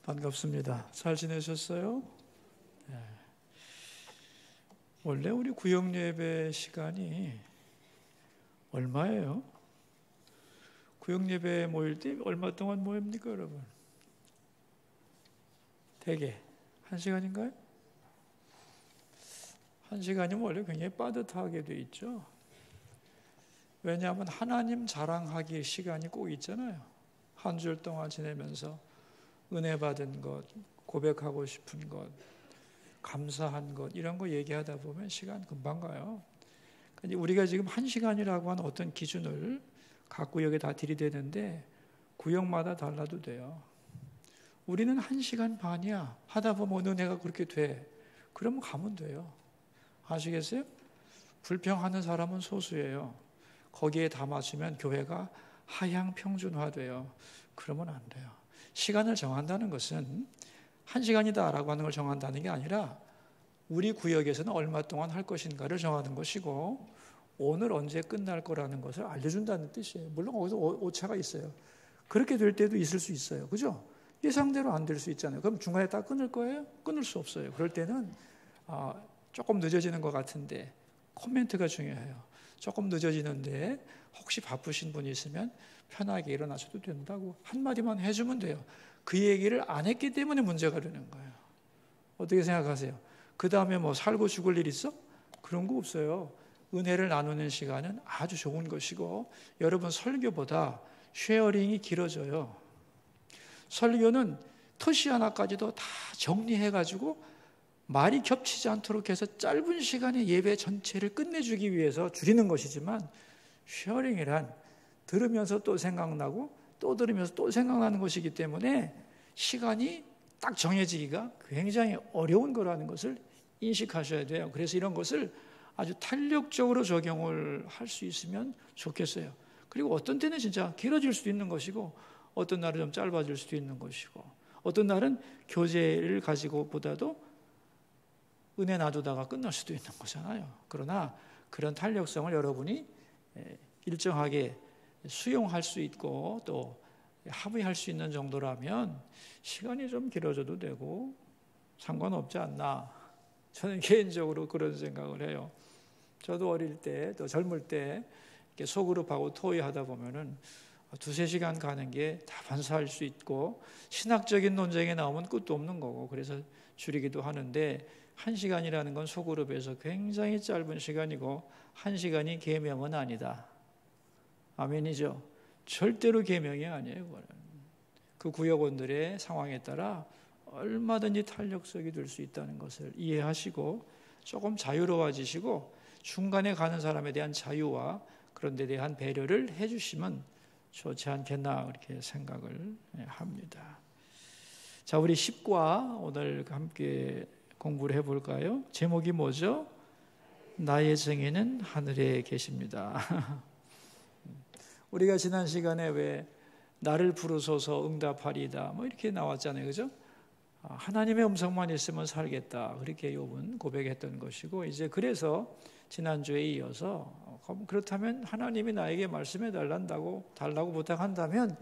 반갑습니다. 잘 지내셨어요? 네. 원래 우리 구역 예배 시간이 얼마예요? 구역 예배 모일 때 얼마 동안 모입니까, 여러분? 대개 1시간인가요? 1시간이면 원래 굉장히 빠듯하게 돼 있죠. 왜냐하면 하나님 자랑하기 시간이 꼭 있잖아요. 한 주 동안 지내면서 은혜 받은 것, 고백하고 싶은 것, 감사한 것 이런 거 얘기하다 보면 시간 금방 가요. 우리가 지금 1시간이라고 하는 어떤 기준을 각 구역에 다 들이대는데 구역마다 달라도 돼요. 우리는 1시간 반이야. 하다 보면 은혜가 그렇게 돼. 그러면 가면 돼요. 아시겠어요? 불평하는 사람은 소수예요. 거기에 다 맞추면 교회가 하향 평준화돼요. 그러면 안 돼요. 시간을 정한다는 것은 1시간이다라고 하는 걸 정한다는 게 아니라 우리 구역에서는 얼마 동안 할 것인가를 정하는 것이고 오늘 언제 끝날 거라는 것을 알려준다는 뜻이에요. 물론 거기서 오차가 있어요. 그렇게 될 때도 있을 수 있어요. 그죠? 예상대로 안 될 수 있잖아요. 그럼 중간에 다 끊을 거예요? 끊을 수 없어요. 그럴 때는 조금 늦어지는 것 같은데 코멘트가 중요해요. 조금 늦어지는데 혹시 바쁘신 분이 있으면 편하게 일어나셔도 된다고 한마디만 해주면 돼요. 그 얘기를 안 했기 때문에 문제가 되는 거예요. 어떻게 생각하세요? 그 다음에 뭐 살고 죽을 일 있어? 그런 거 없어요. 은혜를 나누는 시간은 아주 좋은 것이고 여러분 설교보다 쉐어링이 길어져요. 설교는 터시 하나까지도 다 정리해가지고 말이 겹치지 않도록 해서 짧은 시간에 예배 전체를 끝내주기 위해서 줄이는 것이지만 쉐어링이란 들으면서 또 생각나고 또 들으면서 또 생각나는 것이기 때문에 시간이 딱 정해지기가 굉장히 어려운 거라는 것을 인식하셔야 돼요. 그래서 이런 것을 아주 탄력적으로 적용을 할 수 있으면 좋겠어요. 그리고 어떤 때는 진짜 길어질 수도 있는 것이고 어떤 날은 좀 짧아질 수도 있는 것이고 어떤 날은 교재를 가지고 보다도 은혜 놔두다가 끝날 수도 있는 거잖아요. 그러나 그런 탄력성을 여러분이 일정하게 수용할 수 있고 또 합의할 수 있는 정도라면 시간이 좀 길어져도 되고 상관없지 않나. 저는 개인적으로 그런 생각을 해요. 저도 어릴 때 또 젊을 때 이렇게 소그룹하고 토의하다 보면은 2-3시간 가는 게 다 반사할 수 있고 신학적인 논쟁에 나오면 끝도 없는 거고 그래서 줄이기도 하는데 1시간이라는 건 소그룹에서 굉장히 짧은 시간이고 1시간이 계명은 아니다. 아멘이죠. 절대로 계명이 아니에요. 그거는. 그 구역원들의 상황에 따라 얼마든지 탄력성이 될 수 있다는 것을 이해하시고 조금 자유로워지시고 중간에 가는 사람에 대한 자유와 그런 데 대한 배려를 해주시면 좋지 않겠나 그렇게 생각을 합니다. 자, 우리 10과 오늘 함께 공부를 해볼까요? 제목이 뭐죠? 나의 정의는 하늘에 계십니다. 우리가 지난 시간에 왜 나를 부르소서 응답하리이다 뭐 이렇게 나왔잖아요. 그죠? 하나님의 음성만 있으면 살겠다. 그렇게 욥은 고백했던 것이고 이제 그래서 지난주에 이어서 그렇다면 하나님이 나에게 말씀해 달라고 부탁한다면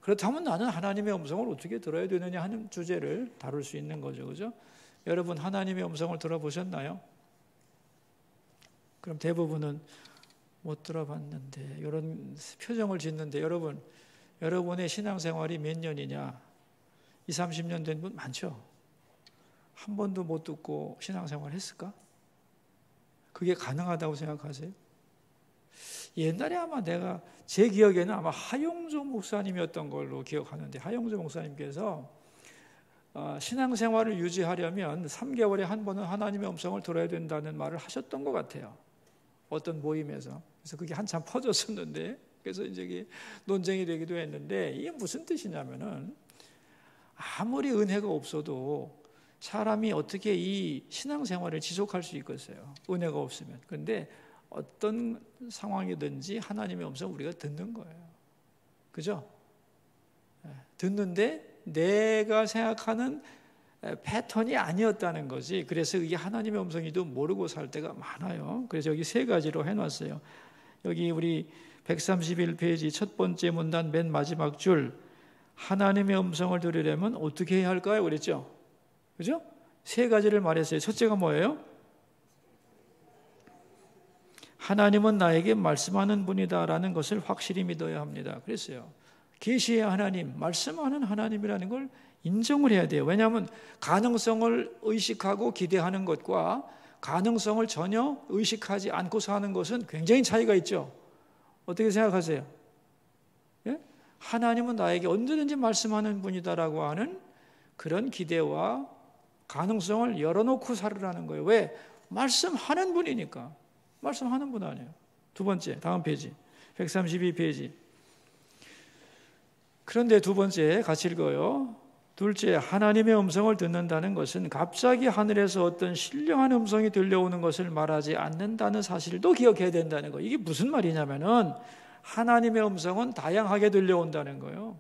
그렇다면 나는 하나님의 음성을 어떻게 들어야 되느냐 하는 주제를 다룰 수 있는 거죠. 그죠? 여러분 하나님의 음성을 들어보셨나요? 그럼 대부분은 못 들어봤는데 이런 표정을 짓는데 여러분의 신앙생활이 몇 년이냐? 20-30년 된 분 많죠? 한 번도 못 듣고 신앙생활 했을까? 그게 가능하다고 생각하세요? 옛날에 아마 제 기억에는 아마 하용조 목사님이었던 걸로 기억하는데 하용조 목사님께서 신앙생활을 유지하려면 3개월에 한 번은 하나님의 음성을 들어야 된다는 말을 하셨던 것 같아요. 어떤 모임에서. 그래서 그게 한참 퍼졌었는데 그래서 이제 이게 논쟁이 되기도 했는데 이게 무슨 뜻이냐면은 아무리 은혜가 없어도 사람이 어떻게 이 신앙생활을 지속할 수 있겠어요? 은혜가 없으면. 그런데 어떤 상황이든지 하나님의 음성을 우리가 듣는 거예요. 그죠? 듣는데 내가 생각하는 패턴이 아니었다는 거지. 그래서 이게 하나님의 음성이도 모르고 살 때가 많아요. 그래서 여기 3가지로 해놨어요. 여기 우리 131페이지 첫 번째 문단 맨 마지막 줄 하나님의 음성을 들으려면 어떻게 해야 할까요? 그랬죠? 그죠? 세 가지를 말했어요. 첫째가 뭐예요? 하나님은 나에게 말씀하는 분이다라는 것을 확실히 믿어야 합니다. 그랬어요. 계시의 하나님, 말씀하는 하나님이라는 걸 인정을 해야 돼요. 왜냐하면 가능성을 의식하고 기대하는 것과 가능성을 전혀 의식하지 않고 사는 것은 굉장히 차이가 있죠. 어떻게 생각하세요? 예? 하나님은 나에게 언제든지 말씀하는 분이다라고 하는 그런 기대와 가능성을 열어놓고 살으라는 거예요. 왜? 말씀하는 분이니까. 말씀하는 분 아니에요. 두 번째, 다음 페이지 132페이지. 그런데 두 번째 같이 읽어요. 둘째, 하나님의 음성을 듣는다는 것은 갑자기 하늘에서 어떤 신령한 음성이 들려오는 것을 말하지 않는다는 사실도 기억해야 된다는 거예요. 이게 무슨 말이냐면은 하나님의 음성은 다양하게 들려온다는 거예요.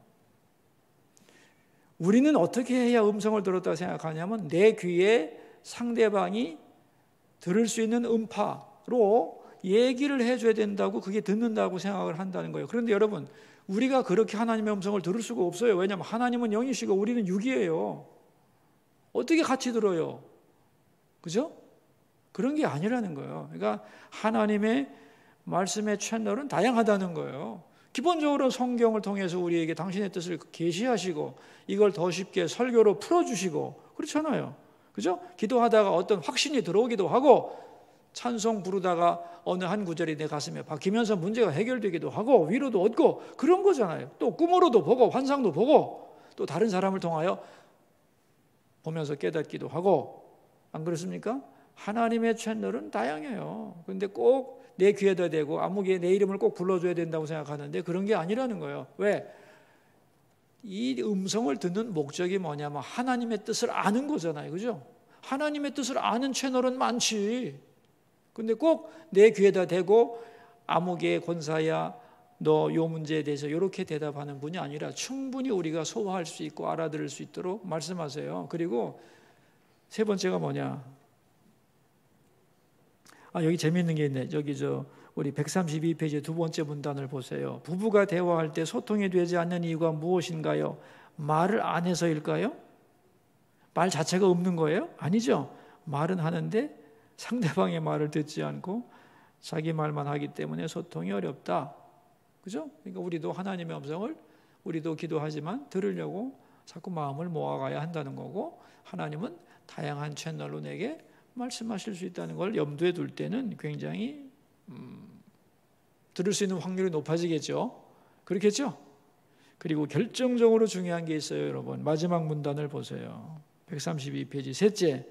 우리는 어떻게 해야 음성을 들었다고 생각하냐면 내 귀에 상대방이 들을 수 있는 음파로 얘기를 해줘야 된다고, 그게 듣는다고 생각을 한다는 거예요. 그런데 여러분, 우리가 그렇게 하나님의 음성을 들을 수가 없어요. 왜냐하면 하나님은 영이시고 우리는 육이에요. 어떻게 같이 들어요? 그죠? 그런 게 아니라는 거예요. 그러니까 하나님의 말씀의 채널은 다양하다는 거예요. 기본적으로 성경을 통해서 우리에게 당신의 뜻을 계시하시고 이걸 더 쉽게 설교로 풀어주시고 그렇잖아요. 그죠? 기도하다가 어떤 확신이 들어오기도 하고 찬송 부르다가 어느 한 구절이 내 가슴에 박히면서 문제가 해결되기도 하고 위로도 얻고 그런 거잖아요. 또 꿈으로도 보고 환상도 보고 또 다른 사람을 통하여 보면서 깨닫기도 하고, 안 그렇습니까? 하나님의 채널은 다양해요. 그런데 꼭 내 귀에다 대고 아무개 내 이름을 꼭 불러줘야 된다고 생각하는데 그런 게 아니라는 거예요. 왜? 이 음성을 듣는 목적이 뭐냐면 하나님의 뜻을 아는 거잖아요. 그죠? 하나님의 뜻을 아는 채널은 많지. 근데 꼭 내 귀에다 대고 아무개 권사야 너 요 문제에 대해서 이렇게 대답하는 분이 아니라 충분히 우리가 소화할 수 있고 알아들을 수 있도록 말씀하세요. 그리고 세 번째가 뭐냐? 여기 재미있는 게 있네. 저기 우리 132페이지 두 번째 문단을 보세요. 부부가 대화할 때 소통이 되지 않는 이유가 무엇인가요? 말을 안 해서일까요? 말 자체가 없는 거예요? 아니죠. 말은 하는데 상대방의 말을 듣지 않고 자기 말만 하기 때문에 소통이 어렵다. 그죠? 그러니까 우리도 하나님의 음성을 우리도 기도하지만 들으려고 자꾸 마음을 모아가야 한다는 거고, 하나님은 다양한 채널로 내게 말씀하실 수 있다는 걸 염두에 둘 때는 굉장히 들을 수 있는 확률이 높아지겠죠. 그렇겠죠? 그리고 결정적으로 중요한 게 있어요. 여러분, 마지막 문단을 보세요. 132페이지 셋째,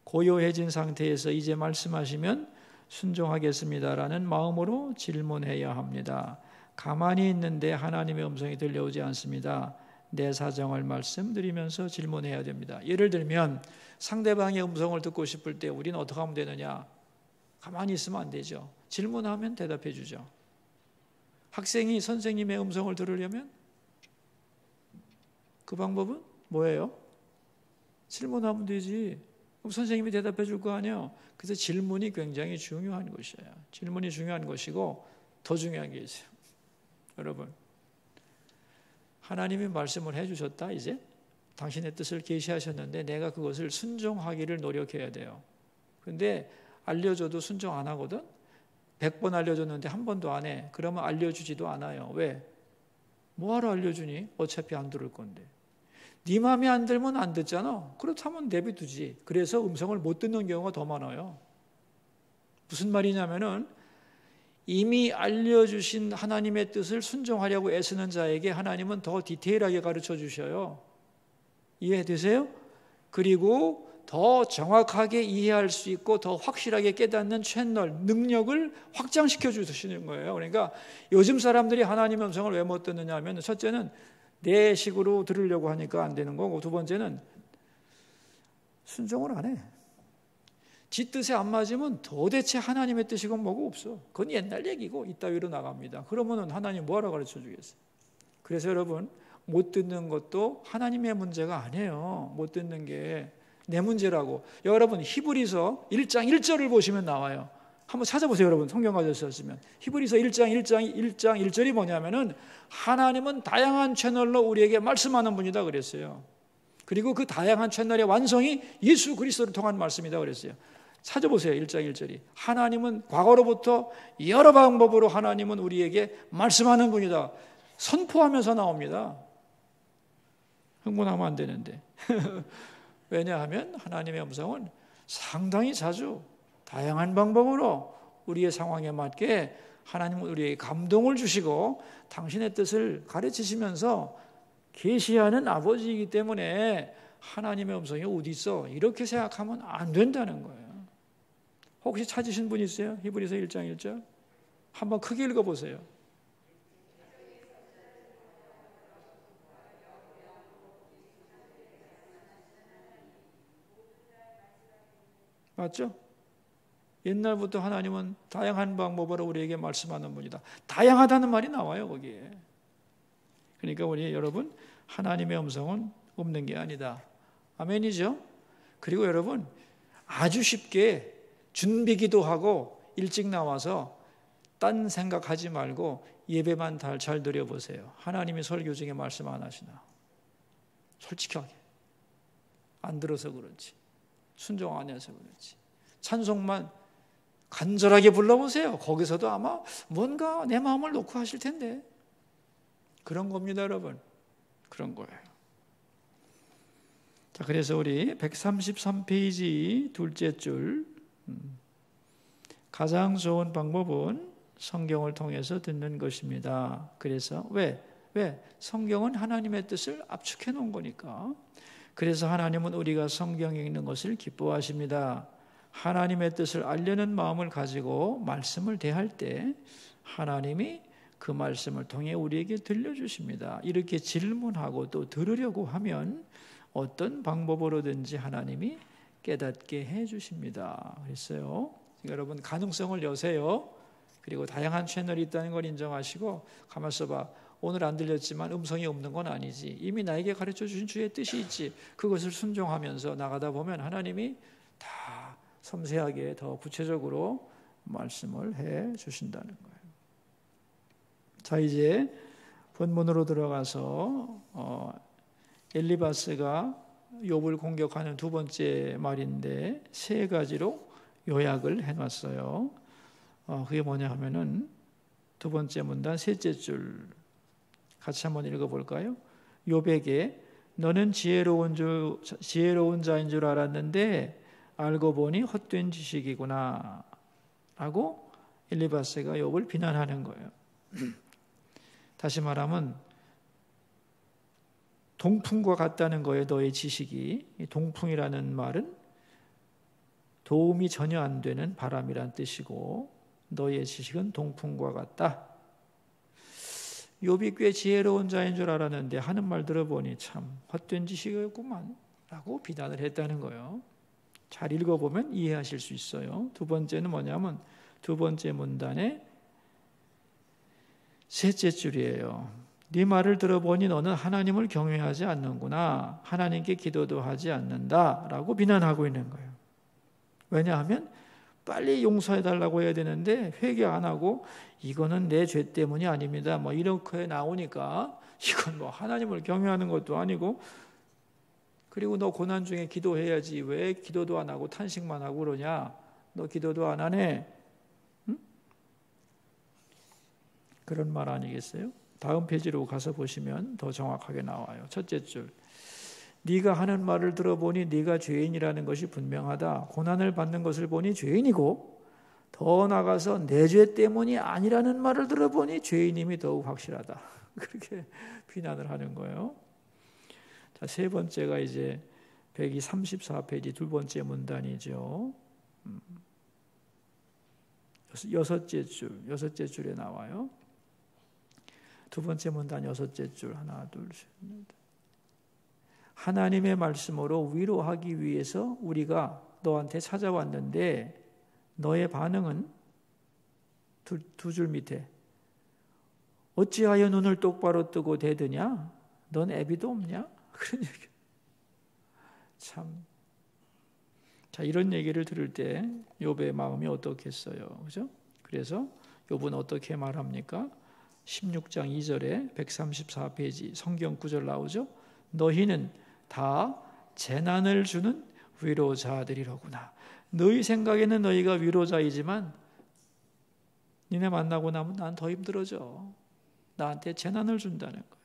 고요해진 상태에서 이제 말씀하시면 순종하겠습니다라는 마음으로 질문해야 합니다. 가만히 있는데 하나님의 음성이 들려오지 않습니다. 내 사정을 말씀드리면서 질문해야 됩니다. 예를 들면 상대방의 음성을 듣고 싶을 때 우리는 어떻게 하면 되느냐? 가만히 있으면 안 되죠. 질문하면 대답해 주죠. 학생이 선생님의 음성을 들으려면 그 방법은 뭐예요? 질문하면 되지. 그럼 선생님이 대답해 줄 거 아니에요. 그래서 질문이 굉장히 중요한 것이에요. 질문이 중요한 것이고 더 중요한 게 있어요. 여러분, 하나님이 말씀을 해주셨다. 이제 당신의 뜻을 계시하셨는데 내가 그것을 순종하기를 노력해야 돼요. 그런데 알려줘도 순종 안 하거든. 100번 알려줬는데 한 번도 안 해. 그러면 알려주지도 않아요. 왜? 뭐하러 알려주니? 어차피 안 들을 건데. 네 마음에 안 들면 안 듣잖아. 그렇다면 내비두지. 그래서 음성을 못 듣는 경우가 더 많아요. 무슨 말이냐면은 이미 알려주신 하나님의 뜻을 순종하려고 애쓰는 자에게 하나님은 더 디테일하게 가르쳐 주셔요. 이해되세요? 그리고 더 정확하게 이해할 수 있고 더 확실하게 깨닫는 채널, 능력을 확장시켜 주시는 거예요. 그러니까 요즘 사람들이 하나님의 음성을 왜 못 듣느냐 하면, 첫째는 내 식으로 들으려고 하니까 안 되는 거고, 두 번째는 순종을 안 해. 지 뜻에 안 맞으면 도대체 하나님의 뜻이고 뭐고 없어. 그건 옛날 얘기고 이따위로 나갑니다. 그러면은 하나님 뭐하러 가르쳐 주겠어요? 그래서 여러분, 못 듣는 것도 하나님의 문제가 아니에요. 못 듣는 게 내 문제라고. 여러분, 히브리서 1장 1절을 보시면 나와요. 한번 찾아보세요, 여러분. 성경 가졌으면 히브리서 1장 1절이 뭐냐면은 하나님은 다양한 채널로 우리에게 말씀하는 분이다 그랬어요. 그리고 그 다양한 채널의 완성이 예수 그리스도를 통한 말씀이다 그랬어요. 찾아보세요. 1장 1절이 하나님은 과거로부터 여러 방법으로 하나님은 우리에게 말씀하는 분이다. 선포하면서 나옵니다. 흥분하면 안 되는데. 왜냐하면 하나님의 음성은 상당히 자주 다양한 방법으로 우리의 상황에 맞게 하나님은 우리에게 감동을 주시고 당신의 뜻을 가르치시면서 계시하는 아버지이기 때문에 하나님의 음성이 어디 있어? 이렇게 생각하면 안 된다는 거예요. 혹시 찾으신 분 있어요? 히브리서 1장 1절 한번 크게 읽어보세요. 맞죠? 옛날부터 하나님은 다양한 방법으로 우리에게 말씀하는 분이다. 다양하다는 말이 나와요, 거기에. 그러니까 우리 여러분, 하나님의 음성은 없는 게 아니다. 아멘이죠? 그리고 여러분, 아주 쉽게 준비기도 하고 일찍 나와서 딴 생각하지 말고 예배만 잘 드려보세요. 하나님이 설교 중에 말씀 안 하시나? 솔직하게. 안 들어서 그렇지. 순종 안 해서 그렇지. 찬송만 간절하게 불러보세요. 거기서도 아마 뭔가 내 마음을 놓고 하실 텐데. 그런 겁니다, 여러분. 그런 거예요. 자, 그래서 우리 133페이지 둘째 줄, 가장 좋은 방법은 성경을 통해서 듣는 것입니다. 그래서 왜? 성경은 하나님의 뜻을 압축해 놓은 거니까. 그래서 하나님은 우리가 성경에 있는 것을 기뻐하십니다. 하나님의 뜻을 알려는 마음을 가지고 말씀을 대할 때 하나님이 그 말씀을 통해 우리에게 들려주십니다. 이렇게 질문하고 또 들으려고 하면 어떤 방법으로든지 하나님이 깨닫게 해주십니다. 그랬어요. 여러분 가능성을 여세요. 그리고 다양한 채널이 있다는 걸 인정하시고 가만 있어봐. 오늘 안 들렸지만 음성이 없는 건 아니지. 이미 나에게 가르쳐 주신 주의 뜻이 있지. 그것을 순종하면서 나가다 보면 하나님이 다 섬세하게 더 구체적으로 말씀을 해 주신다는 거예요. 자, 이제 본문으로 들어가서 엘리바스가 욥을 공격하는 두 번째 말인데 세 가지로 요약을 해놨어요. 그게 뭐냐 하면은 두 번째 문단 셋째 줄 같이 한번 읽어볼까요? 욥에게 너는 지혜로운 자인 줄 알았는데 알고 보니 헛된 지식이구나 라고 엘리바스가 욥을 비난하는 거예요. 다시 말하면 동풍과 같다는 거예요. 너의 지식이. 이 동풍이라는 말은 도움이 전혀 안 되는 바람이란 뜻이고 너의 지식은 동풍과 같다. 욥이 꽤 지혜로운 자인 줄 알았는데 하는 말 들어보니 참 헛된 지식이었구만 라고 비난을 했다는 거예요. 잘 읽어보면 이해하실 수 있어요. 두 번째는 뭐냐면 두 번째 문단의 셋째 줄이에요. 네 말을 들어보니 너는 하나님을 경외하지 않는구나. 하나님께 기도도 하지 않는다 라고 비난하고 있는 거예요. 왜냐하면 빨리 용서해달라고 해야 되는데 회개 안 하고 이거는 내 죄 때문이 아닙니다. 뭐 이렇게 나오니까 이건 뭐 하나님을 경외하는 것도 아니고 그리고 너 고난 중에 기도해야지 왜 기도도 안 하고 탄식만 하고 그러냐. 너 기도도 안 하네. 응? 그런 말 아니겠어요? 다음 페이지로 가서 보시면 더 정확하게 나와요. 첫째 줄. 네가 하는 말을 들어보니 네가 죄인이라는 것이 분명하다. 고난을 받는 것을 보니 죄인이고 더 나아가서 내 죄 때문이 아니라는 말을 들어보니 죄인임이 더욱 확실하다. 그렇게 비난을 하는 거예요. 자, 세 번째가 이제 134페이지 두 번째 문단이죠. 여섯째 줄에 나와요. 두 번째 문단 여섯째 줄 하나 둘 셋 넷. 하나님의 말씀으로 위로하기 위해서 우리가 너한테 찾아왔는데 너의 반응은 두 줄 밑에 어찌하여 눈을 똑바로 뜨고 대드냐? 넌 애비도 없냐? 그런 얘기. 참 자, 이런 얘기를 들을 때 욥의 마음이 어떻겠어요? 그죠? 그래서 욥은 어떻게 말합니까? 16장 2절에 134페이지 성경 구절 나오죠? 너희는 다 재난을 주는 위로자들이로구나. 너희 생각에는 너희가 위로자이지만 니네 만나고 나면 난 더 힘들어져. 나한테 재난을 준다는 거예요.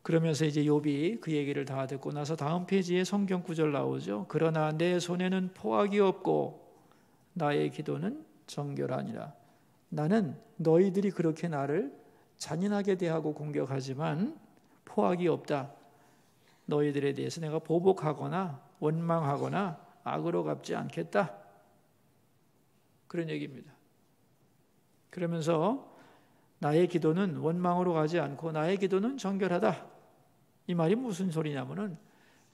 그러면서 이제 욥이 그 얘기를 다 듣고 나서 다음 페이지에 성경 구절 나오죠. 그러나 내 손에는 포악이 없고 나의 기도는 정결하니라. 나는 너희들이 그렇게 나를 잔인하게 대하고 공격하지만 포악이 없다. 너희들에 대해서 내가 보복하거나 원망하거나 악으로 갚지 않겠다. 그런 얘기입니다. 그러면서 나의 기도는 원망으로 가지 않고 나의 기도는 정결하다. 이 말이 무슨 소리냐면은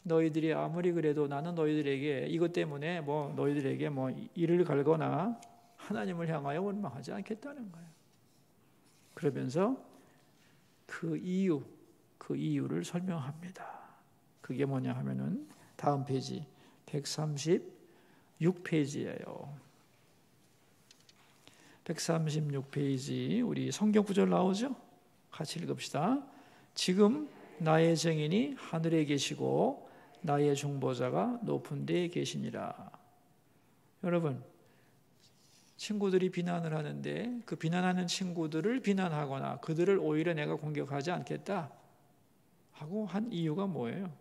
너희들이 아무리 그래도 나는 너희들에게 이것 때문에 너희들에게 이를 갈거나 하나님을 향하여 원망하지 않겠다는 거예요. 그러면서 그 이유를 설명합니다. 그게 뭐냐 하면은 다음 페이지 136페이지예요. 136페이지 우리 성경 구절 나오죠? 같이 읽읍시다. 지금 나의 증인이 하늘에 계시고 나의 중보자가 높은 데에 계시니라. 여러분, 친구들이 비난을 하는데 그 비난하는 친구들을 비난하거나 그들을 오히려 내가 공격하지 않겠다 하고 한 이유가 뭐예요?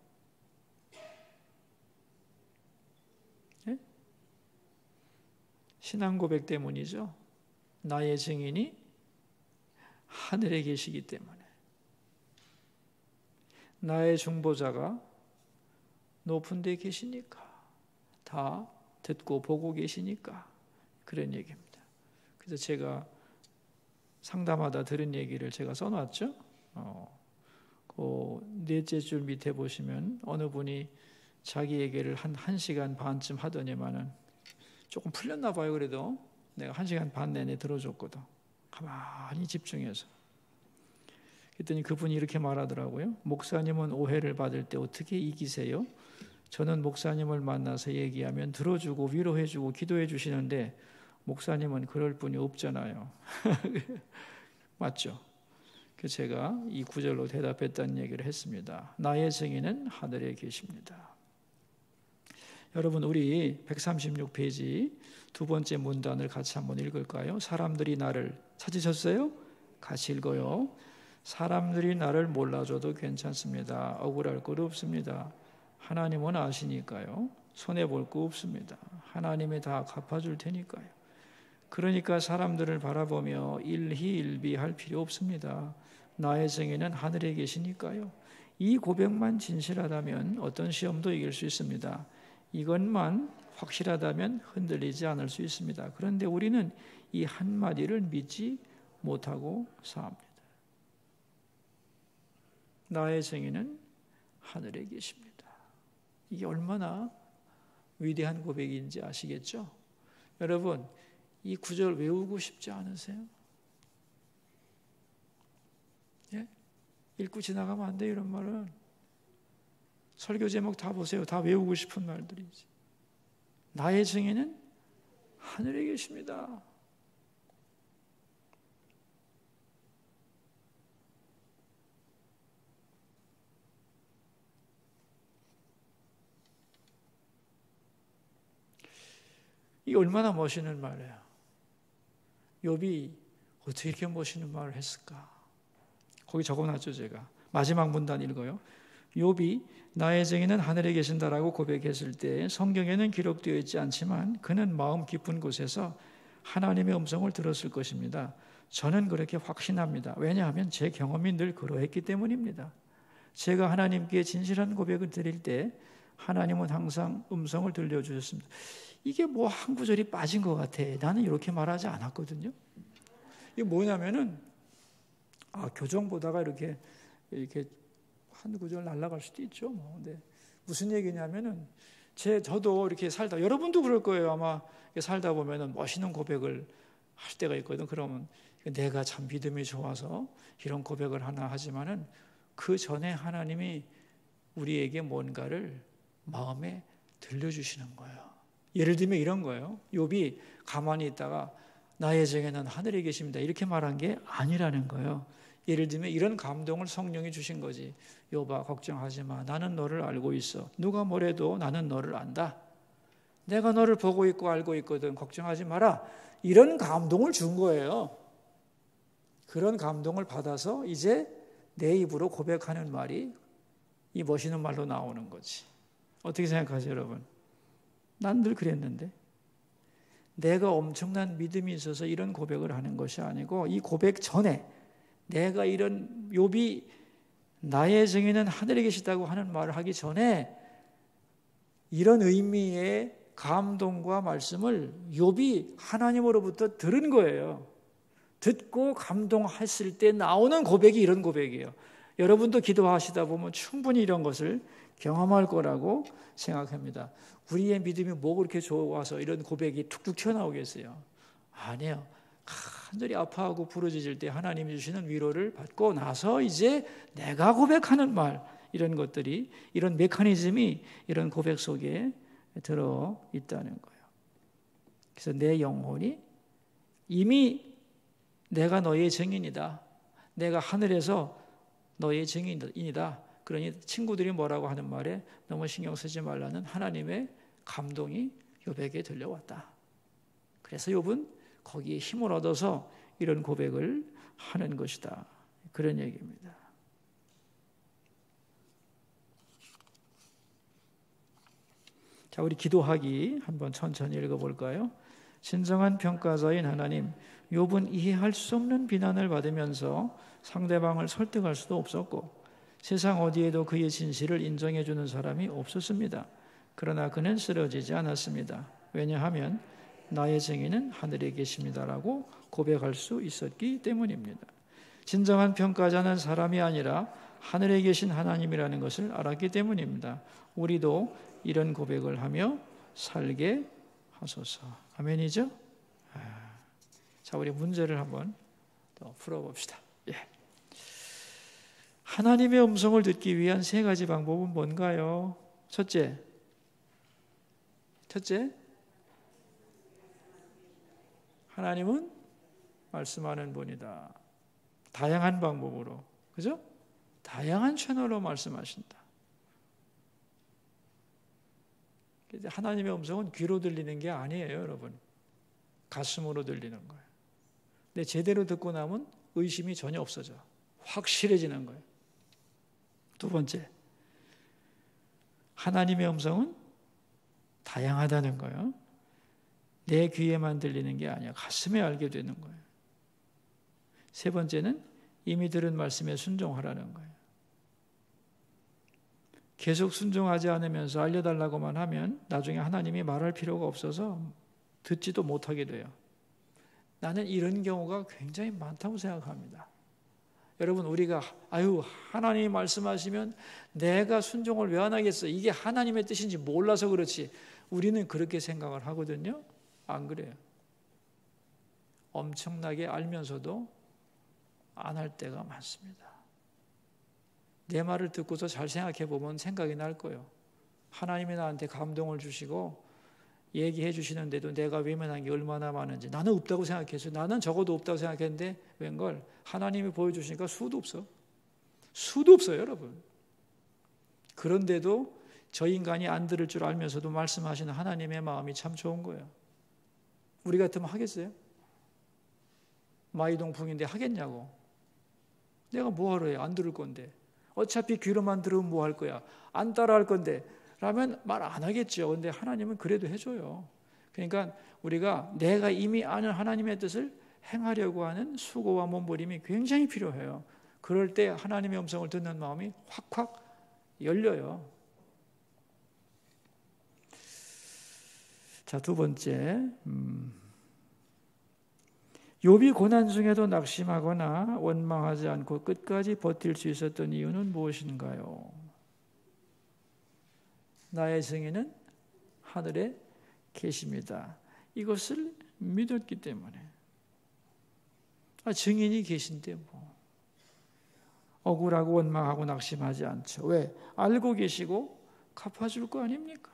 예? 신앙 고백 때문이죠. 나의 증인이 하늘에 계시기 때문에, 나의 중보자가 높은 데 계시니까, 다 듣고 보고 계시니까 그런 얘기입니다. 그래서 제가 상담하다 들은 얘기를 제가 써놨죠. 그 넷째 줄 밑에 보시면 어느 분이 자기 얘기를 한 1시간 반쯤 하더니만은 조금 풀렸나 봐요. 그래도 내가 1시간 반 내내 들어줬거든. 가만히 집중해서. 그랬더니 그분이 이렇게 말하더라고요. 목사님은 오해를 받을 때 어떻게 이기세요? 저는 목사님을 만나서 얘기하면 들어주고 위로해주고 기도해 주시는데 목사님은 그럴 분이 없잖아요. 맞죠? 그래서 제가 이 구절로 대답했다는 얘기를 했습니다. 나의 증인은 하늘에 계십니다. 여러분, 우리 136페이지 두 번째 문단을 같이 한번 읽을까요? 사람들이 나를 찾으셨어요? 같이 읽어요. 사람들이 나를 몰라줘도 괜찮습니다. 억울할 것 없습니다. 하나님은 아시니까요. 손해볼 거 없습니다. 하나님이 다 갚아줄 테니까요. 그러니까 사람들을 바라보며 일희일비할 필요 없습니다. 나의 증인은 하늘에 계시니까요. 이 고백만 진실하다면 어떤 시험도 이길 수 있습니다. 이것만 확실하다면 흔들리지 않을 수 있습니다. 그런데 우리는 이 한마디를 믿지 못하고 삽니다. 나의 증인은 하늘에 계십니다. 이게 얼마나 위대한 고백인지 아시겠죠? 여러분, 이 구절 외우고 싶지 않으세요? 예? 읽고 지나가면 안 돼요, 이런 말은. 설교 제목 다 보세요. 다 외우고 싶은 말들이지. 나의 증인은 하늘에 계십니다. 이게 얼마나 멋있는 말이에요. 욥이 어떻게 이렇게 멋있는 말을 했을까? 거기 적어놨죠, 제가. 마지막 문단 읽어요. 욥이 나의 증인은 하늘에 계신다라고 고백했을 때 성경에는 기록되어 있지 않지만 그는 마음 깊은 곳에서 하나님의 음성을 들었을 것입니다. 저는 그렇게 확신합니다. 왜냐하면 제 경험이 늘 그러했기 때문입니다. 제가 하나님께 진실한 고백을 드릴 때 하나님은 항상 음성을 들려주셨습니다. 이게 뭐 한 구절이 빠진 것 같아. 나는 이렇게 말하지 않았거든요. 이게 뭐냐면은 교정 보다가 이렇게 한 구절 날아갈 수도 있죠. 근데 무슨 얘기냐면은 저도 이렇게 살다, 여러분도 그럴 거예요. 아마 살다 보면은 멋있는 고백을 할 때가 있거든. 그러면 내가 참 믿음이 좋아서 이런 고백을 하나 하지만은 그 전에 하나님이 우리에게 뭔가를 마음에 들려주시는 거예요. 예를 들면 이런 거예요. 욥이 가만히 있다가 나의 정에는 하늘에 계십니다 이렇게 말한 게 아니라는 거예요. 예를 들면 이런 감동을 성령이 주신 거지. 욥아 걱정하지 마. 나는 너를 알고 있어. 누가 뭐래도 나는 너를 안다. 내가 너를 보고 있고 알고 있거든. 걱정하지 마라. 이런 감동을 준 거예요. 그런 감동을 받아서 이제 내 입으로 고백하는 말이 이 멋있는 말로 나오는 거지. 어떻게 생각하세요, 여러분? 난 늘 그랬는데. 내가 엄청난 믿음이 있어서 이런 고백을 하는 것이 아니고 이 고백 전에 내가 이런 욥이 나의 정의는 하늘에 계시다고 하는 말을 하기 전에 이런 의미의 감동과 말씀을 욥이 하나님으로부터 들은 거예요. 듣고 감동했을 때 나오는 고백이 이런 고백이에요. 여러분도 기도하시다 보면 충분히 이런 것을 경험할 거라고 생각합니다. 우리의 믿음이 뭐 그렇게 좋아서 이런 고백이 툭툭 튀어나오겠어요? 아니에요. 간절히 아파하고 부르짖을 때 하나님이 주시는 위로를 받고 나서 이제 내가 고백하는 말, 이런 것들이, 이런 메커니즘이 이런 고백 속에 들어 있다는 거예요. 그래서 내 영혼이 이미 내가 너의 증인이다. 내가 하늘에서 너의 증인이다. 그러니 친구들이 뭐라고 하는 말에 너무 신경 쓰지 말라는 하나님의 감동이 욥에게 들려왔다. 그래서 욥은 거기에 힘을 얻어서 이런 고백을 하는 것이다. 그런 얘기입니다. 자, 우리 기도하기 한번 천천히 읽어볼까요? 진정한 평가자인 하나님, 욥은 이해할 수 없는 비난을 받으면서 상대방을 설득할 수도 없었고 세상 어디에도 그의 진실을 인정해 주는 사람이 없었습니다. 그러나 그는 쓰러지지 않았습니다. 왜냐하면 나의 증인은 하늘에 계십니다라고 고백할 수 있었기 때문입니다. 진정한 평가자는 사람이 아니라 하늘에 계신 하나님이라는 것을 알았기 때문입니다. 우리도 이런 고백을 하며 살게 하소서. 아멘이죠? 자, 우리 문제를 한번 더 풀어봅시다. 예. 하나님의 음성을 듣기 위한 세 가지 방법은 뭔가요? 첫째, 하나님은 말씀하는 분이다. 다양한 방법으로, 그죠? 다양한 채널로 말씀하신다. 하나님의 음성은 귀로 들리는 게 아니에요, 여러분. 가슴으로 들리는 거예요. 근데 제대로 듣고 나면 의심이 전혀 없어져. 확실해지는 거예요. 두 번째, 하나님의 음성은 다양하다는 거예요. 내 귀에만 들리는 게 아니야. 가슴에 알게 되는 거예요. 세 번째는 이미 들은 말씀에 순종하라는 거예요. 계속 순종하지 않으면서 알려달라고만 하면 나중에 하나님이 말할 필요가 없어서 듣지도 못하게 돼요. 나는 이런 경우가 굉장히 많다고 생각합니다. 여러분, 우리가 하나님이 말씀하시면 내가 순종을 왜 안 하겠어? 이게 하나님의 뜻인지 몰라서 그렇지. 우리는 그렇게 생각을 하거든요. 안 그래요. 엄청나게 알면서도 안 할 때가 많습니다. 내 말을 듣고서 잘 생각해 보면 생각이 날 거예요. 하나님이 나한테 감동을 주시고 얘기해 주시는데도 내가 외면한 게 얼마나 많은지. 나는 없다고 생각했어요. 나는 적어도 없다고 생각했는데 웬걸 하나님이 보여주시니까 수도 없어. 수도 없어요, 여러분. 그런데도 저 인간이 안 들을 줄 알면서도 말씀하시는 하나님의 마음이 참 좋은 거예요. 우리 같으면 하겠어요? 마이동풍인데 하겠냐고. 내가 뭐하러 해? 안 들을 건데. 어차피 귀로만 들으면 뭐 할 거야? 안 따라 할 건데 라면 말 안 하겠죠. 근데 하나님은 그래도 해줘요. 그러니까 우리가 내가 이미 아는 하나님의 뜻을 행하려고 하는 수고와 몸부림이 굉장히 필요해요. 그럴 때 하나님의 음성을 듣는 마음이 확확 열려요. 자, 두 번째, 욥이 고난 중에도 낙심하거나 원망하지 않고 끝까지 버틸 수 있었던 이유는 무엇인가요? 나의 증인은 하늘에 계십니다. 이것을 믿었기 때문에. 증인이 계신데 뭐. 억울하고 원망하고 낙심하지 않죠. 왜? 알고 계시고 갚아줄 거 아닙니까?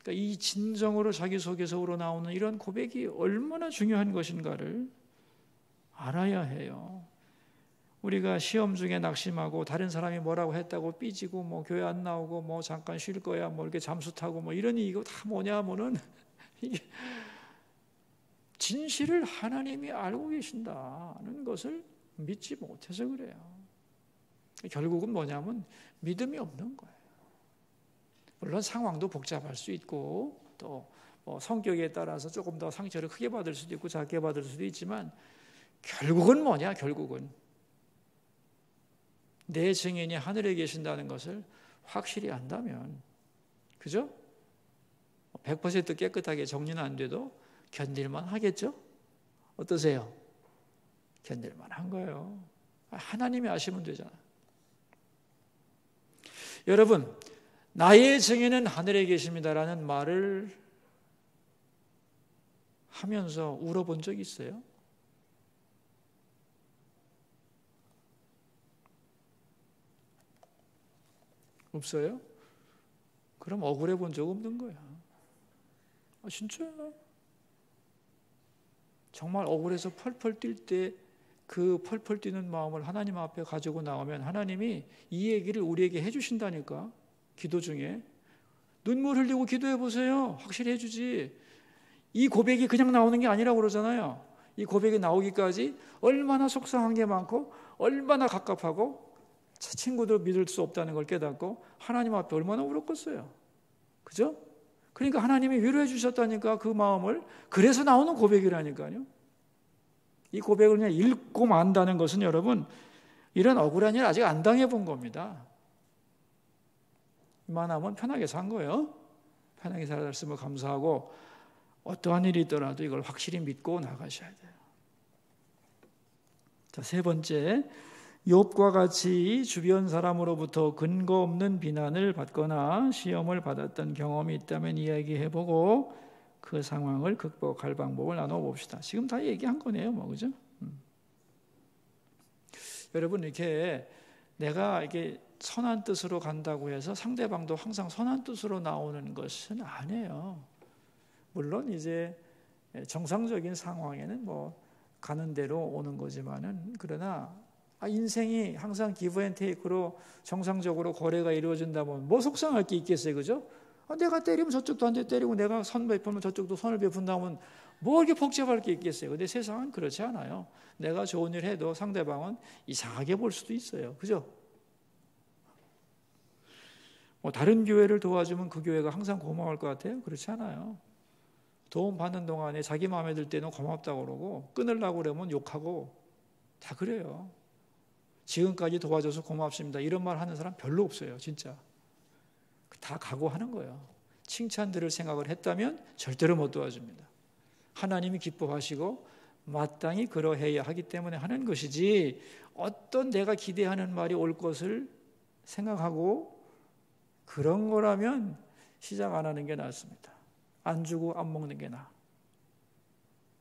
그러니까 이 진정으로 자기 속에서 우러나오는 이런 고백이 얼마나 중요한 것인가를 알아야 해요. 우리가 시험 중에 낙심하고 다른 사람이 뭐라고 했다고 삐지고 뭐 교회 안 나오고 뭐 잠깐 쉴 거야 뭐 이렇게 잠수 타고 뭐 이러니 이거 다 뭐냐면은 이게 진실을 하나님이 알고 계신다는 것을 믿지 못해서 그래요. 결국은 뭐냐면 믿음이 없는 거예요. 물론 상황도 복잡할 수 있고 또 뭐 성격에 따라서 조금 더 상처를 크게 받을 수도 있고 작게 받을 수도 있지만 결국은 뭐냐? 결국은 내 증인이 하늘에 계신다는 것을 확실히 안다면, 그죠? 100% 깨끗하게 정리는 안 돼도 견딜만 하겠죠? 어떠세요? 견딜만 한 거예요. 하나님이 아시면 되잖아요. 여러분, 나의 증인은 하늘에 계십니다라는 말을 하면서 울어본 적 있어요? 없어요? 그럼 억울해 본 적 없는 거야. 진짜요? 정말 억울해서 펄펄 뛸 때 그 펄펄 뛰는 마음을 하나님 앞에 가지고 나오면 하나님이 이 얘기를 우리에게 해주신다니까. 기도 중에 눈물 흘리고 기도해 보세요. 확실히 해주지. 이 고백이 그냥 나오는 게 아니라고 그러잖아요. 이 고백이 나오기까지 얼마나 속상한 게 많고 얼마나 갑갑하고 친구도 믿을 수 없다는 걸 깨닫고 하나님 앞에 얼마나 울었겠어요. 그죠? 그러니까 하나님이 위로해 주셨다니까. 그 마음을. 그래서 나오는 고백이라니까요. 이 고백을 그냥 읽고 만다는 것은 여러분 이런 억울한 일 아직 안 당해본 겁니다. 이만하면 편하게 산 거예요. 편하게 살았으면 감사하고 어떠한 일이 있더라도 이걸 확실히 믿고 나가셔야 돼요. 자, 세 번째, 욥과 같이 주변 사람으로부터 근거 없는 비난을 받거나 시험을 받았던 경험이 있다면 이야기해보고 그 상황을 극복할 방법을 나눠봅시다. 지금 다 얘기한 거네요, 뭐, 그죠? 여러분, 이렇게 내가 이게 선한 뜻으로 간다고 해서 상대방도 항상 선한 뜻으로 나오는 것은 아니에요. 물론 이제 정상적인 상황에는 뭐 가는 대로 오는 거지만은, 그러나 인생이 항상 기브 앤 테이크로 정상적으로 거래가 이루어진다면 뭐 속상할 게 있겠어요, 그죠? 내가 때리면 저쪽도 한 대 때리고 내가 선 베풀면 저쪽도 선을 베푼다면 뭐 이렇게 복잡할 게 있겠어요. 근데 세상은 그렇지 않아요. 내가 좋은 일 해도 상대방은 이상하게 볼 수도 있어요, 그죠? 뭐 다른 교회를 도와주면 그 교회가 항상 고마울 것 같아요? 그렇지 않아요. 도움 받는 동안에 자기 마음에 들 때는 고맙다고 그러고 끊으려고 그러면 욕하고 다 그래요. 지금까지 도와줘서 고맙습니다 이런 말 하는 사람 별로 없어요. 진짜 다 각오하는 거예요. 칭찬 들을 생각을 했다면 절대로 못 도와줍니다. 하나님이 기뻐하시고 마땅히 그러해야 하기 때문에 하는 것이지, 어떤 내가 기대하는 말이 올 것을 생각하고 그런 거라면 시작 안 하는 게 낫습니다. 안 주고 안 먹는 게 나아.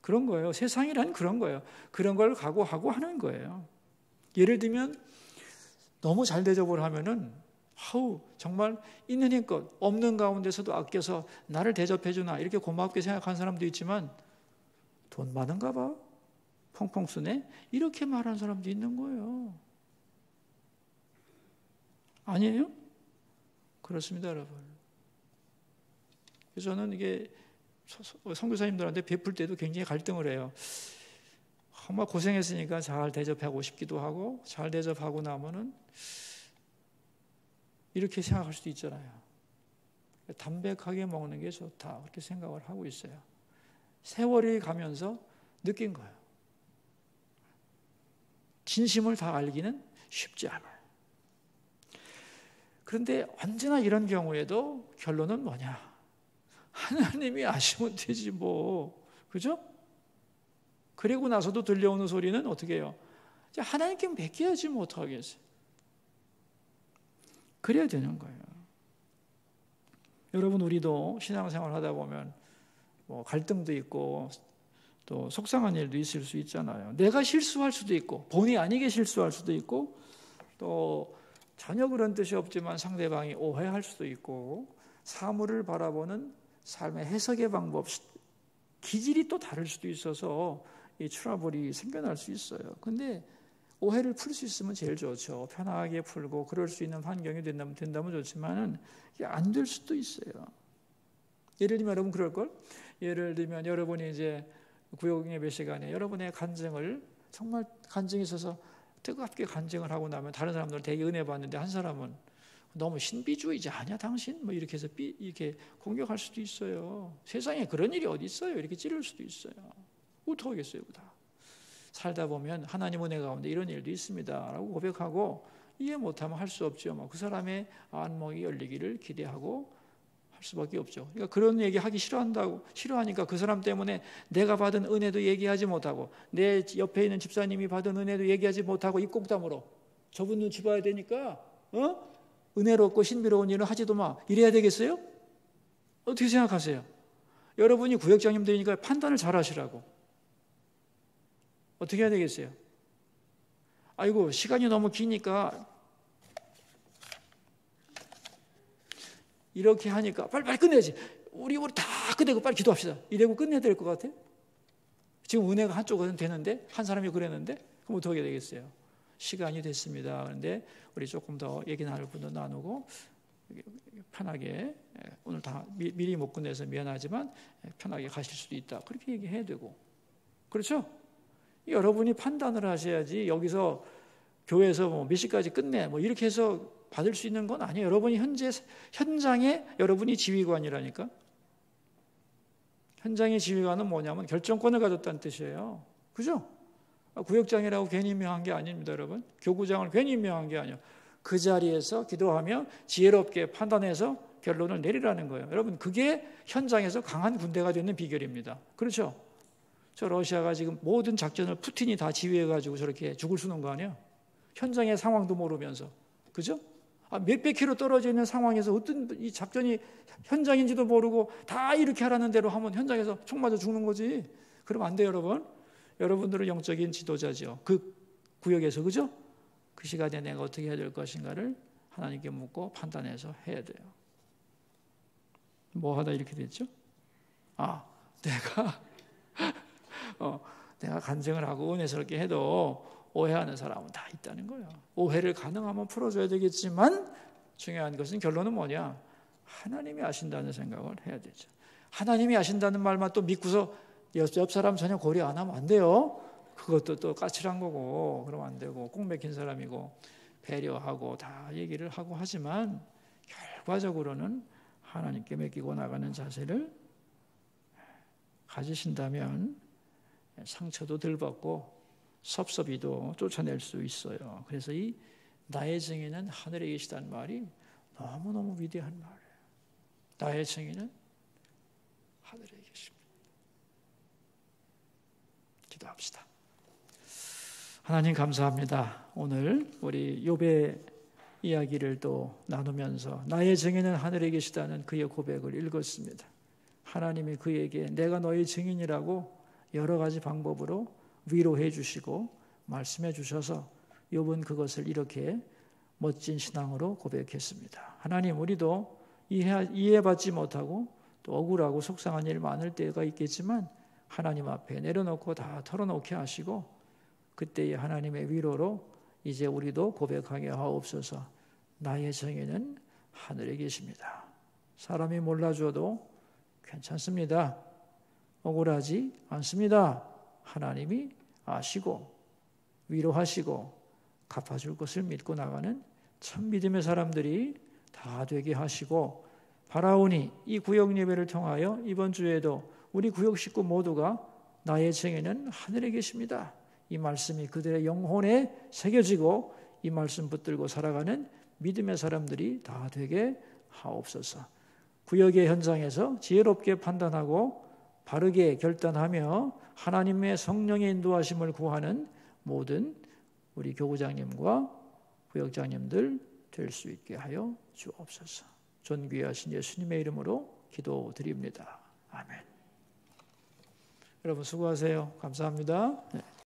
그런 거예요. 세상이란 그런 거예요. 그런 걸 각오하고 하는 거예요. 예를 들면 너무 잘 대접을 하면은 정말 있는 힘껏 없는 가운데서도 아껴서 나를 대접해 주나 이렇게 고맙게 생각하는 사람도 있지만, 돈 많은가 봐, 펑펑 쓰네, 이렇게 말하는 사람도 있는 거예요. 아니에요? 그렇습니다, 여러분. 그래서 저는 이게 선교사님들한테 베풀 때도 굉장히 갈등을 해요. 정말 고생했으니까 잘 대접하고 싶기도 하고, 잘 대접하고 나면은 이렇게 생각할 수도 있잖아요. 담백하게 먹는 게 좋다, 그렇게 생각을 하고 있어요. 세월이 가면서 느낀 거예요. 진심을 다 알기는 쉽지 않아요. 그런데 언제나 이런 경우에도 결론은 뭐냐? 하나님이 아시면 되지 뭐, 그죠? 그리고 나서도 들려오는 소리는 어떻게 해요? 하나님께 맡겨야지 뭐 어떡하겠어요? 그래야 되는 거예요. 여러분, 우리도 신앙생활 하다 보면 뭐 갈등도 있고 또 속상한 일도 있을 수 있잖아요. 내가 실수할 수도 있고 본의 아니게 실수할 수도 있고 또 전혀 그런 뜻이 없지만 상대방이 오해할 수도 있고, 사물을 바라보는 삶의 해석의 방법, 기질이 또 다를 수도 있어서 이 트러블이 생겨날 수 있어요. 근데 오해를 풀 수 있으면 제일 좋죠. 편하게 풀고 그럴 수 있는 환경이 된다면 좋지만은 이게 안 될 수도 있어요. 예를 들면 여러분 그럴걸? 예를 들면 여러분이 이제 구역 예배 시간에 여러분의 간증을 정말 간증이 있어서 뜨겁게 간증을 하고 나면 다른 사람들 되게 은혜 받는데 한 사람은 너무 신비주의자 아니야 당신? 뭐 이렇게 해서 이렇게 공격할 수도 있어요. 세상에 그런 일이 어디 있어요? 이렇게 찌를 수도 있어요. 어떡하겠어요, 다. 살다 보면 하나님 은혜 가운데 이런 일도 있습니다라고 고백하고 이해 못하면 할 수 없죠. 그 사람의 안목이 열리기를 기대하고 할 수밖에 없죠. 그러니까 그런 얘기 하기 싫어하니까 그 사람 때문에 내가 받은 은혜도 얘기하지 못하고 내 옆에 있는 집사님이 받은 은혜도 얘기하지 못하고 입곡담으로 저분 눈치 봐야 되니까 은혜롭고 신비로운 일은 하지도 마. 이래야 되겠어요? 어떻게 생각하세요? 여러분이 구역장님 되니까 판단을 잘 하시라고. 어떻게 해야 되겠어요? 아이고 시간이 너무 기니까 이렇게 하니까 빨리 끝내야지. 우리 다 끝내고 빨리 기도합시다. 이래고 끝내야 될 것 같아요. 지금 은혜가 한쪽은 되는데 한 사람이 그랬는데 그럼 어떻게 되겠어요? 시간이 됐습니다. 그런데 우리 조금 더 얘기 나눌 분도 나누고 편하게 오늘 다 미리 못 끝내서 미안하지만 편하게 가실 수도 있다. 그렇게 얘기해야 되고 그렇죠? 여러분이 판단을 하셔야지 여기서 교회에서 몇 시까지 끝내 이렇게 해서 받을 수 있는 건 아니에요. 여러분이 현장에 여러분이 지휘관이라니까. 현장의 지휘관은 뭐냐면 결정권을 가졌다는 뜻이에요. 그죠? 구역장이라고 괜히 임명한 게 아닙니다, 여러분. 교구장을 괜히 임명한 게 아니에요. 그 자리에서 기도하며 지혜롭게 판단해서 결론을 내리라는 거예요. 여러분, 그게 현장에서 강한 군대가 되는 비결입니다. 그렇죠? 저 러시아가 지금 모든 작전을 푸틴이 다 지휘해가지고 저렇게 죽을 수는 거 아니에요? 현장의 상황도 모르면서. 그죠? 몇백 킬로 떨어져 있는 상황에서 어떤 이 작전이 현장인지도 모르고 다 이렇게 하라는 대로 하면 현장에서 총 맞아 죽는 거지. 그러면 안 돼요, 여러분. 여러분들은 영적인 지도자죠. 그 구역에서, 그죠? 그 시간에 내가 어떻게 해야 될 것인가를 하나님께 묻고 판단해서 해야 돼요. 뭐 하다 이렇게 됐죠? 내가 간증을 하고 은혜스럽게 해도 오해하는 사람은 다 있다는 거예요. 오해를 가능하면 풀어줘야 되겠지만 중요한 것은 결론은 뭐냐? 하나님이 아신다는 생각을 해야 되죠. 하나님이 아신다는 말만 또 믿고서 옆 사람 전혀 고려 안 하면 안 돼요. 그것도 또 까칠한 거고 그러면 안 되고 꼭 맥힌 사람이고 배려하고 다 얘기를 하고 하지만 결과적으로는 하나님께 맡기고 나가는 자세를 가지신다면 상처도 덜 받고 섭섭이도 쫓아낼 수 있어요. 그래서 이 나의 증인은 하늘에 계시다는 말이 너무너무 위대한 말이에요. 나의 증인은 하늘에 계십니다. 기도합시다. 하나님 감사합니다. 오늘 우리 욥의 이야기를 또 나누면서 나의 증인은 하늘에 계시다는 그의 고백을 읽었습니다. 하나님이 그에게 내가 너의 증인이라고 여러 가지 방법으로 위로해 주시고 말씀해 주셔서 욥은 그것을 이렇게 멋진 신앙으로 고백했습니다. 하나님, 우리도 이해받지 못하고 또 억울하고 속상한 일 많을 때가 있겠지만 하나님 앞에 내려놓고 다 털어놓게 하시고 그때의 하나님의 위로로 이제 우리도 고백하게 하옵소서. 나의 증인은 하늘에 계십니다. 사람이 몰라줘도 괜찮습니다. 억울하지 않습니다. 하나님이 아시고 위로하시고 갚아줄 것을 믿고 나가는 참 믿음의 사람들이 다 되게 하시고 바라오니 이 구역 예배를 통하여 이번 주에도 우리 구역 식구 모두가 나의 증인은 하늘에 계십니다. 이 말씀이 그들의 영혼에 새겨지고 이 말씀 붙들고 살아가는 믿음의 사람들이 다 되게 하옵소서. 구역의 현장에서 지혜롭게 판단하고 바르게 결단하며 하나님의 성령의 인도하심을 구하는 모든 우리 교구장님과 구역장님들 될 수 있게 하여 주옵소서. 존귀하신 예수님의 이름으로 기도드립니다. 아멘. 여러분 수고하세요. 감사합니다. 네.